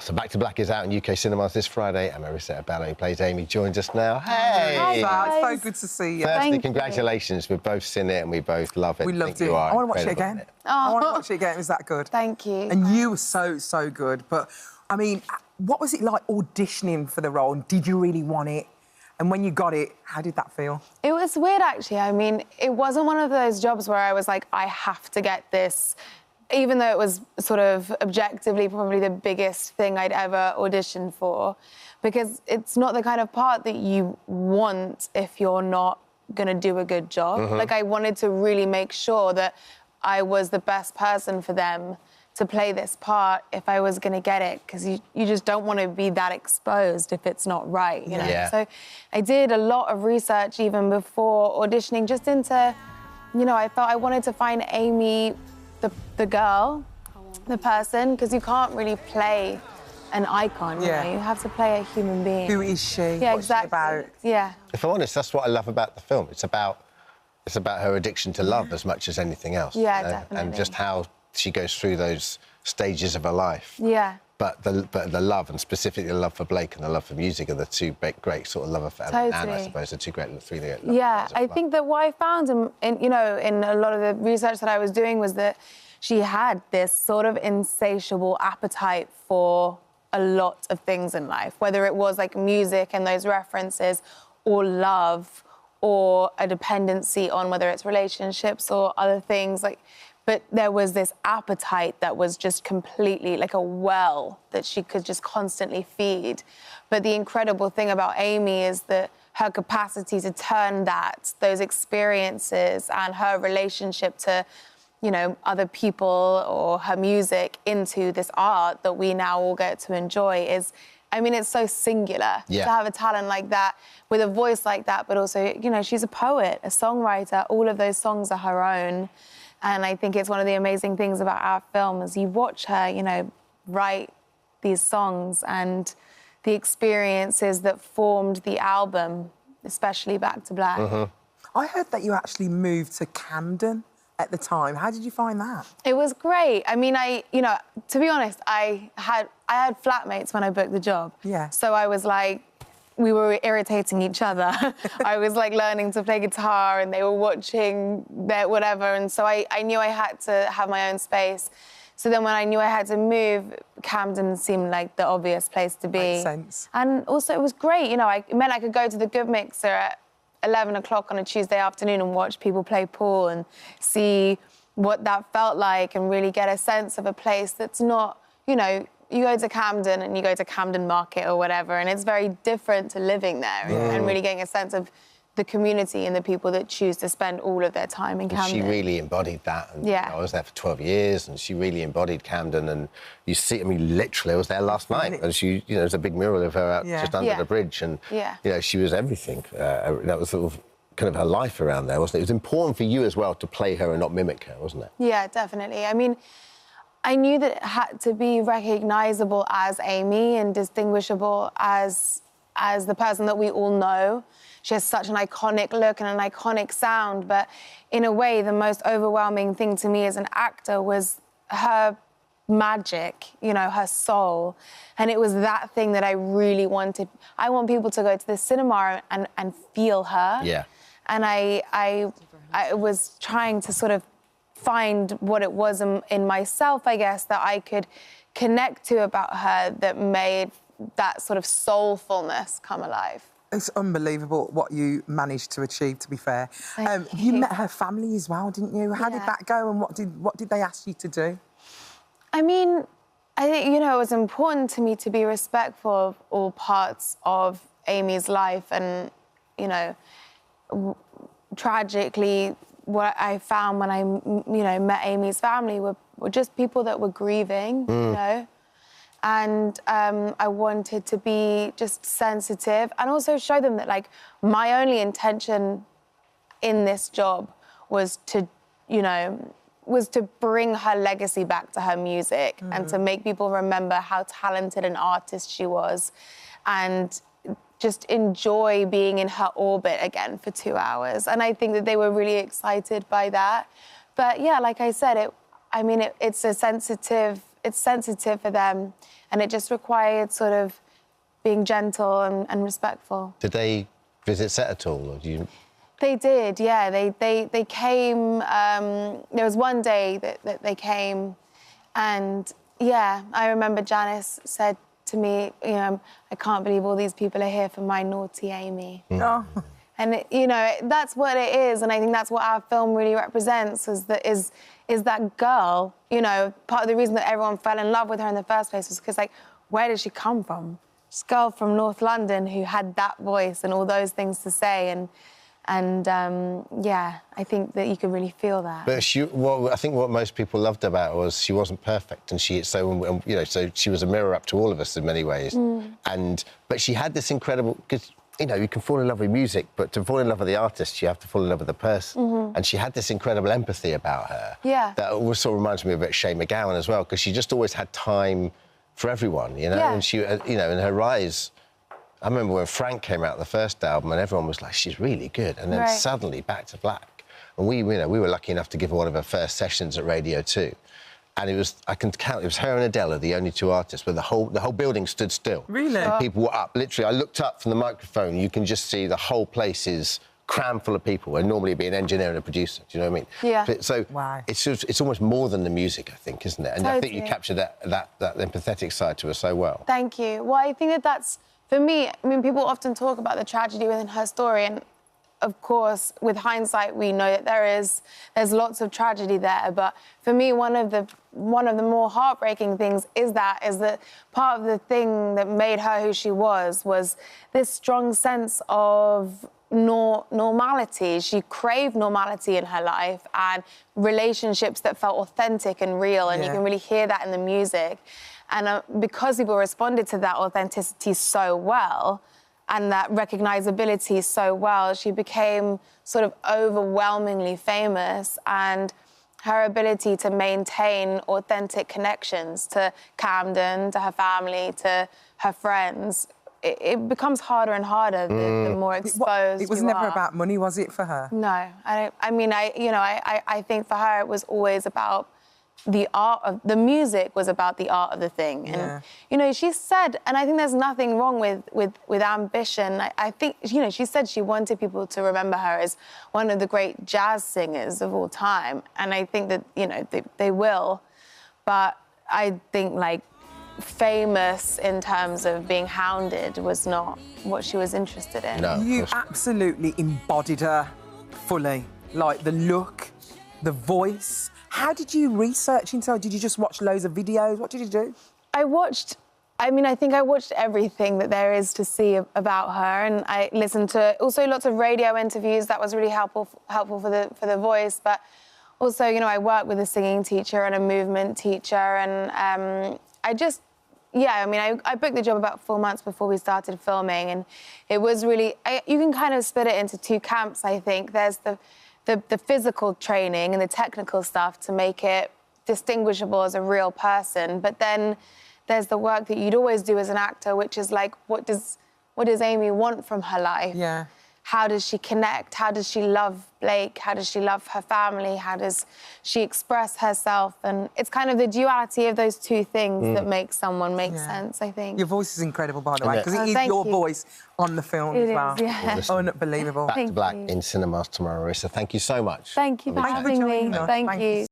So Back to Black is out in UK cinemas this Friday, and Marisa Abela, who plays Amy, joins us now. Hey! Hi, It's so good to see you. Firstly, congratulations. We've both seen it and we both love it. We loved it. I want to watch it again. I want to watch it again. It was that good. Thank you. And you were so good. But, I mean, what was it like auditioning for the role? Did you really want it? And when you got it, how did that feel? It was weird, actually. I mean, it wasn't one of those jobs where I was like, I have to get this, even though it was sort of objectively probably the biggest thing I'd ever auditioned for, because it's not the kind of part that you want if you're not going to do a good job. Like, I wanted to really make sure that I was the best person for them to play this part if I was going to get it, because you just don't want to be that exposed if it's not right, you know? Yeah. So I did a lot of research even before auditioning, just into, you know, I felt I wanted to find Amy, the girl, the person, because you can't really play an icon, you know? You have to play a human being. Who is she? Yeah, What's exactly. she about? Yeah. If I'm honest, that's what I love about the film. It's about her addiction to love as much as anything else. Yeah, you know? definitely. And just how she goes through those stages of her life. Yeah. But the love, and specifically the love for Blake and the love for music, are the two great sort of love affairs. Totally. And I suppose the three great love Yeah, affairs of I life. think that what I found in you know, in a lot of the research that I was doing was that she had this sort of insatiable appetite for a lot of things in life, whether it was like music and those references, or love, or a dependency on whether it's relationships or other things, like. But there was this appetite that was just completely like a well that she could just constantly feed. But the incredible thing about Amy is that her capacity to turn those experiences and her relationship to, you know, other people or her music into this art that we now all get to enjoy is, I mean, it's so singular to have a talent like that, with a voice like that, but also, you know, she's a poet, a songwriter. All of those songs are her own. And I think it's one of the amazing things about our film is you watch her, you know, write these songs and the experiences that formed the album, especially Back to Black. I heard that you actually moved to Camden at the time. How did you find that? It was great. I mean, you know, to be honest, I had flatmates when I booked the job. Yeah. So I was like, we were irritating each other. I was like learning to play guitar and they were watching their whatever. And so I knew I had to have my own space. So then when I knew I had to move, Camden seemed like the obvious place to be. Makes sense. And also it was great, you know, it meant I could go to the Good Mixer at 11 o'clock on a Tuesday afternoon and watch people play pool and see what that felt like and really get a sense of a place that's not, you know, you go to Camden and you go to Camden Market or whatever, and it's very different to living there and really getting a sense of the community and the people that choose to spend all of their time in Camden. She really embodied that. And, you know, I was there for 12 years and she really embodied Camden. And you see, I mean, literally, I was there last night and she, you know, there's a big mural of her out just under the bridge. And, you know, she was everything. That was sort of kind of her life around there, wasn't it? It was important for you as well to play her and not mimic her, wasn't it? Yeah, definitely. I mean, I knew that it had to be recognisable as Amy and distinguishable as the person that we all know. She has such an iconic look and an iconic sound, but in a way, the most overwhelming thing to me as an actor was her magic, you know, her soul. And it was that thing that I really wanted. I want people to go to the cinema and feel her. Yeah. And I was trying to sort of find what it was in myself, I guess, that I could connect to about her that made that sort of soulfulness come alive. It's unbelievable what you managed to achieve, to be fair. You met her family as well, didn't you? How did that go and what did they ask you to do? I mean, I think, you know, it was important to me to be respectful of all parts of Amy's life and, you know, tragically, what I found when I, you know, met Amy's family were just people that were grieving, you know? And I wanted to be just sensitive and also show them that, like, my only intention in this job was to, you know, was to bring her legacy back to her music and to make people remember how talented an artist she was and just enjoy being in her orbit again for 2 hours. And I think that they were really excited by that. But yeah, like I said, it's a sensitive it's sensitive for them, and it just required sort of being gentle and respectful. Did they visit set at all, or do you? They did, yeah. They came. There was one day that they came, and yeah, I remember Janice said to me, you know, I can't believe all these people are here for my naughty Amy. Oh. And you know, that's what it is, and I think that's what our film really represents, is that girl. You know, part of the reason that everyone fell in love with her in the first place was because, like, where did she come from? This girl from North London who had that voice and all those things to say, and yeah, I think that you could really feel that. But I think what most people loved about her was she wasn't perfect, and so she was a mirror up to all of us in many ways. But she had this incredible, because you know, you can fall in love with music, but to fall in love with the artist, you have to fall in love with the person. And she had this incredible empathy about her. Yeah. That also reminds me of Shane McGowan as well, because she just always had time for everyone, you know. Yeah. And she, you know, in her rise. I remember when Frank came out, the first album, and everyone was like, she's really good. And then suddenly, Back to Black. And we were lucky enough to give her one of her first sessions at Radio 2. And it was, I can count, it was her and Adele, the only two artists, where the whole building stood still. Really? And people were up. Literally, I looked up from the microphone, you can just see the whole place is crammed full of people, and normally it'd be an engineer and a producer, do you know what I mean? Yeah. So wow. It's almost more than the music, I think, isn't it? And Totally. I think you captured that empathetic side to her so well. Thank you. Well, I think that's, for me, I mean, people often talk about the tragedy within her story, and of course, with hindsight, we know that there's lots of tragedy there. But for me, one of the more heartbreaking things is that part of the thing that made her who she was this strong sense of normality. She craved normality in her life and relationships that felt authentic and real, and you can really hear that in the music. And because people responded to that authenticity so well, and that recognizability so well, she became sort of overwhelmingly famous, and her ability to maintain authentic connections to Camden, to her family, to her friends, it becomes harder and harder the more exposed It was you never are. about money, was it, for her? No, I think for her it was always about the art of the music, was about the art of the thing. And you know, she said, and I think there's nothing wrong with ambition. I think, you know, she said she wanted people to remember her as one of the great jazz singers of all time, and I think that, you know, they will. But I think, like, famous in terms of being hounded was not what she was interested in. No, you absolutely embodied her fully, like the look, the voice. How did you research into her? Did you just watch loads of videos? What did you do? I think I watched everything that there is to see about her, and I listened to also lots of radio interviews. That was really helpful for the voice. But also, you know, I worked with a singing teacher and a movement teacher, and I booked the job about 4 months before we started filming, and it was really, you can kind of split it into two camps, I think. There's the physical training and the technical stuff to make it distinguishable as a real person, but then there's the work that you'd always do as an actor, which is like, what does Amy want from her life? Yeah. How does she connect? How does she love Blake? How does she love her family? How does she express herself? And it's kind of the duality of those two things that makes someone make sense, I think. Your voice is incredible, by the way, because it is thank your you. voice on the film as well. Yeah. Unbelievable. Back to Black in cinemas tomorrow, Marisa. Thank you so much. Thank you for having me. Thank you.